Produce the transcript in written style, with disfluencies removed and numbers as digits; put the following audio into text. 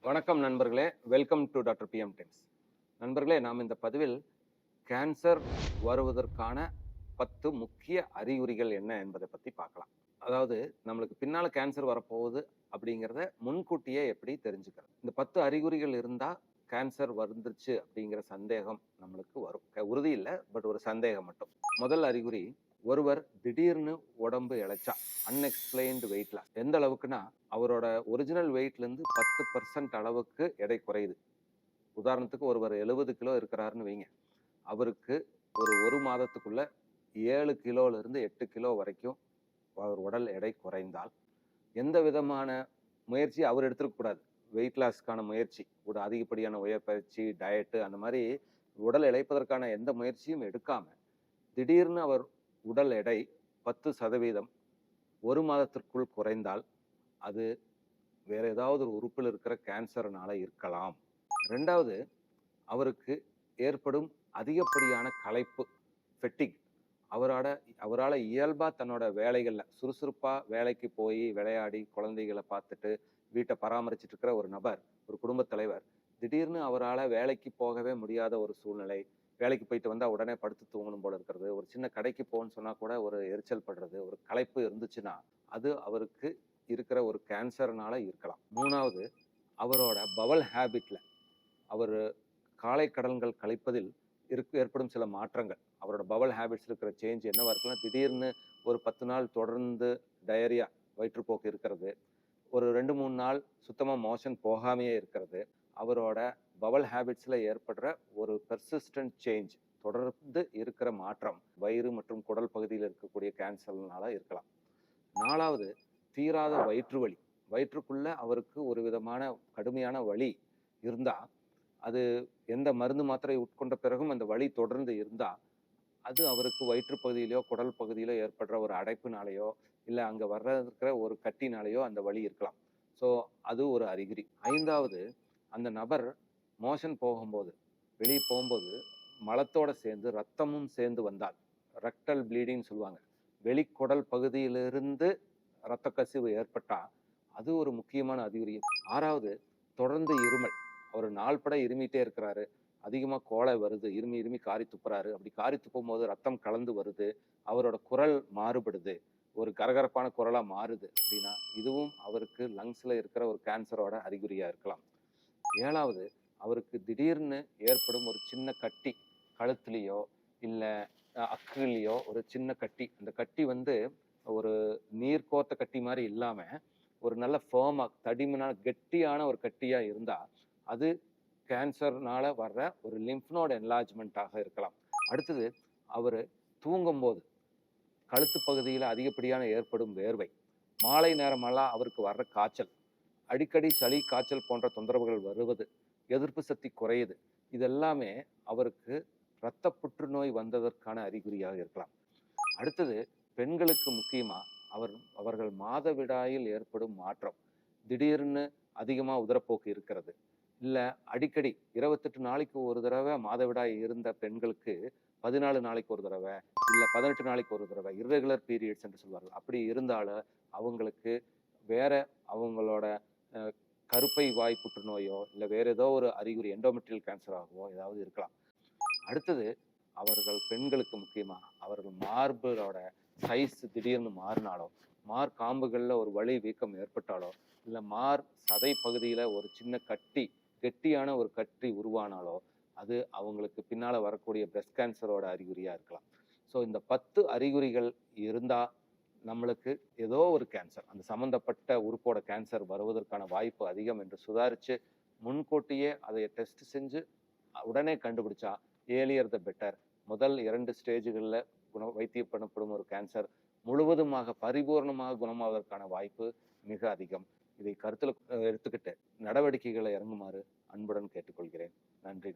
வணக்கம் நண்பர்களே, welcome to doctor PM times. நண்பர்களே, நாம் இந்த பதிவில் கேன்சர் வருவதற்கான 10 முக்கிய அறிகுறிகள் என்ன என்பதை பற்றி பார்க்கலாம். அதாவது நம்மளுக்கு பின்னால் கேன்சர் வரப்போகுது அப்படிங்கிறத முன்கூட்டியே எப்படி தெரிஞ்சுக்கிறது. இந்த 10 அறிகுறிகள் இருந்தால் கேன்சர் வந்துருச்சு அப்படிங்கிற சந்தேகம் நம்மளுக்கு வரும். உறுதி இல்லை, பட் ஒரு சந்தேகம் மட்டும். முதல் அறிகுறி, ஒருவர் திடீர்னு உடம்பு இழைச்சா, அன்எக்ஸ்பிளைன்டு வெயிட் லாஸ். எந்த அளவுக்குன்னா, அவரோட ஒரிஜினல் வெயிட்லேருந்து 10% அளவுக்கு எடை குறையுது. உதாரணத்துக்கு ஒருவர் 70 கிலோ இருக்கிறாருன்னு வைங்க, அவருக்கு ஒரு மாதத்துக்குள்ள 7 கிலோலேருந்து 8 கிலோ வரைக்கும் அவர் உடல் எடை குறைந்தால், எந்த விதமான முயற்சி அவர் எடுத்துருக்கக்கூடாது. வெயிட் லாஸ்க்கான முயற்சி, ஒரு அதிகப்படியான உயற்பயிற்சி, டயட்டு, அந்த மாதிரி உடல் இழைப்பதற்கான எந்த முயற்சியும் எடுக்காம திடீர்னு அவர் உடல் எடை 10% ஒரு மாதத்திற்குள் குறைந்தால், அது வேற ஏதாவது ஒரு உறுப்பில் இருக்கிற கேன்சர்னால இருக்கலாம். ரெண்டாவது, அவருக்கு ஏற்படும் அதிகப்படியான களைப்பு, ஃபெட்டிக். அவரால் இயல்பா தன்னோட வேலைகள்ல சுறுசுறுப்பா வேலைக்கு போய் விளையாடி குழந்தைகளை பார்த்துட்டு வீட்டை பராமரிச்சுட்டு இருக்கிற ஒரு நபர், ஒரு குடும்பத் தலைவர், திடீர்னு அவரால் வேலைக்கு போகவே முடியாத ஒரு சூழ்நிலை, வேலைக்கு போயிட்டு வந்தால் உடனே படுத்து தூங்கணும் போல இருக்கிறது, ஒரு சின்ன கடைக்கு போகணும்னு சொன்னால் கூட ஒரு எரிச்சல் படுறது, ஒரு களைப்பு இருந்துச்சுன்னா அது அவருக்கு இருக்கிற ஒரு கேன்சர்னால இருக்கலாம். மூணாவது, அவரோட பவல் ஹேபிட்ல, அவர் காலை கடன்கள் கழிப்பதில் ஏற்படும் சில மாற்றங்கள், அவரோட பவல் ஹேபிட்ஸ் இருக்கிற சேஞ்ச் என்னவா இருக்குன்னா, திடீர்னு ஒரு 10 நாள் தொடர்ந்து டயரியா, வயிற்றுப்போக்கு இருக்கிறது, ஒரு 2-3 நாள் சுத்தமாக மோஷன் போகாமையே இருக்கிறது, அவரோட பவல் ஹேபிட்ஸில் ஏற்படுற ஒரு பெர்சிஸ்டன்ட் சேஞ்ச், தொடர்ந்து இருக்கிற மாற்றம் வயிறு மற்றும் குடல் பகுதியில் இருக்கக்கூடிய கேன்சர்னால இருக்கலாம். நாலாவது, தீராத வயிற்று வலி. வயிற்றுக்குள்ள அவருக்கு ஒரு விதமான கடுமையான வலி இருந்தா, அது எந்த மருந்து மாத்திரை உட்கொண்ட பிறகும் அந்த வலி தொடர்ந்து இருந்தா, அது அவருக்கு வயிற்று பகுதியிலையோ குடல் பகுதியிலோ ஏற்படுற ஒரு அடைப்புனாலேயோ இல்லை அங்கே இருக்கிற ஒரு கட்டினாலேயோ அந்த வலி இருக்கலாம். ஸோ அது ஒரு அறிகுறி. ஐந்தாவது, அந்த நபர் மோஷன் போகும்போது, வெளியே போகும்போது மலத்தோட சேர்ந்து ரத்தமும் சேர்ந்து வந்தால், ரெக்டல் ப்ளீடிங் சொல்லுவாங்க, வெளிக்குடல் பகுதியிலிருந்து இரத்த கசிவு ஏற்பட்டா அது ஒரு முக்கியமான அறிகுறி. ஆறாவது, தொடர்ந்து இருமல். அவர் நாள்பட இருமிட்டே இருக்கிறாரு, அதிகமாக கோழை வருது, இருமி காரி துப்புறாரு, அப்படி காரி துப்பும் போது ரத்தம் கலந்து வருது, அவரோட குரல் மாறுபடுது, ஒரு கரகரப்பான குரலா மாறுது அப்படின்னா, இதுவும் அவருக்கு லங்ஸ்ல இருக்கிற ஒரு கேன்சரோட அறிகுறியா இருக்கலாம். ஏழாவது, அவருக்கு திடீர்னு ஏற்படும் ஒரு சின்ன கட்டி, கழுத்துலேயோ இல்லை அக்குலேயோ ஒரு சின்ன கட்டி, அந்த கட்டி ஒரு நீர் கோர்த்த கட்டி மாதிரி இல்லாம ஒரு நல்ல ஃபேர்மா, தடிமனான கெட்டியான ஒரு கட்டியா இருந்தா, அது கேன்சர்னால வர்ற ஒரு லிம்ஃப் நோட் என்லார்ஜ்மெண்ட்டாக இருக்கலாம். அடுத்தது, அவர் தூங்கும்போது கழுத்து பகுதியில் அதிகப்படியான ஏற்படும் வேர்வை, மாலை நேரமெல்லாம் அவருக்கு வர்ற காய்ச்சல், அடிக்கடி சளி காய்ச்சல் போன்ற தொந்தரவுகள் வருவது, எதிர்ப்பு சக்தி குறையுது, இதெல்லாமே அவருக்கு இரத்த புற்றுநோய் வந்ததற்கான அறிகுறியாக இருக்கலாம். அடுத்தது, பெண்களுக்கு முக்கியமா அவர்கள் மாதவிடாயில் ஏற்படும் மாற்றம், திடீர்னு அதிகமாக உதரப்போக்கு இருக்கிறது, இல்லை அடிக்கடி 28 நாளைக்கு ஒரு தடவை மாதவிடாய் இருந்த பெண்களுக்கு 14 நாளைக்கு ஒரு தடவை, இல்லை 18 நாளைக்கு ஒரு தடவை, இர்ரெகுலர் பீரியட்ஸ் என்று சொல்வார்கள், அப்படி இருந்தாலும் அவங்களுக்கு வேற அவங்களோட கருப்பை வாய் புற்றுநோயோ இல்லை வேற ஏதோ ஒரு அறிகுறி, எண்டோமெட்ரியல் கேன்சராகவோ ஏதாவது இருக்கலாம். அடுத்தது, பெண்களுக்கு முக்கியமா அவர்கள் மார்போட சைஸ் திடீர்னு மாறினாலோ, மார் காம்புகளில் ஒரு வலி வீக்கம் ஏற்பட்டாலோ, இல்லை மார் சதை பகுதியில் ஒரு சின்ன கட்டி, கெட்டியான ஒரு கட்டி உருவானாலோ, அது அவங்களுக்கு பின்னால் வரக்கூடிய பிரஸ்ட் கேன்சரோட அறிகுறியாக இருக்கலாம். ஸோ இந்த 10 அறிகுறிகள் இருந்தால் நம்மளுக்கு ஏதோ ஒரு கேன்சர், அந்த சம்மந்தப்பட்ட உறுப்போட கேன்சர் வருவதற்கான வாய்ப்பு அதிகம் என்று சுதாரித்து முன்கூட்டியே அதை டெஸ்ட் செஞ்சு உடனே கண்டுபிடிச்சா ஏர்லியர் த பெட்டர். முதல் 2 ஸ்டேஜுகளில் வைத்தியம் பண்ணப்படும் ஒரு கேன்சர் முழுவதுமாக பரிபூர்ணமாக குணமாவதற்கான வாய்ப்பு மிக அதிகம். இதை கருத்தில் எடுத்துக்கிட்டு நடவடிக்கைகளை இறங்குமாறு அன்புடன் கேட்டுக்கொள்கிறேன். நன்றி.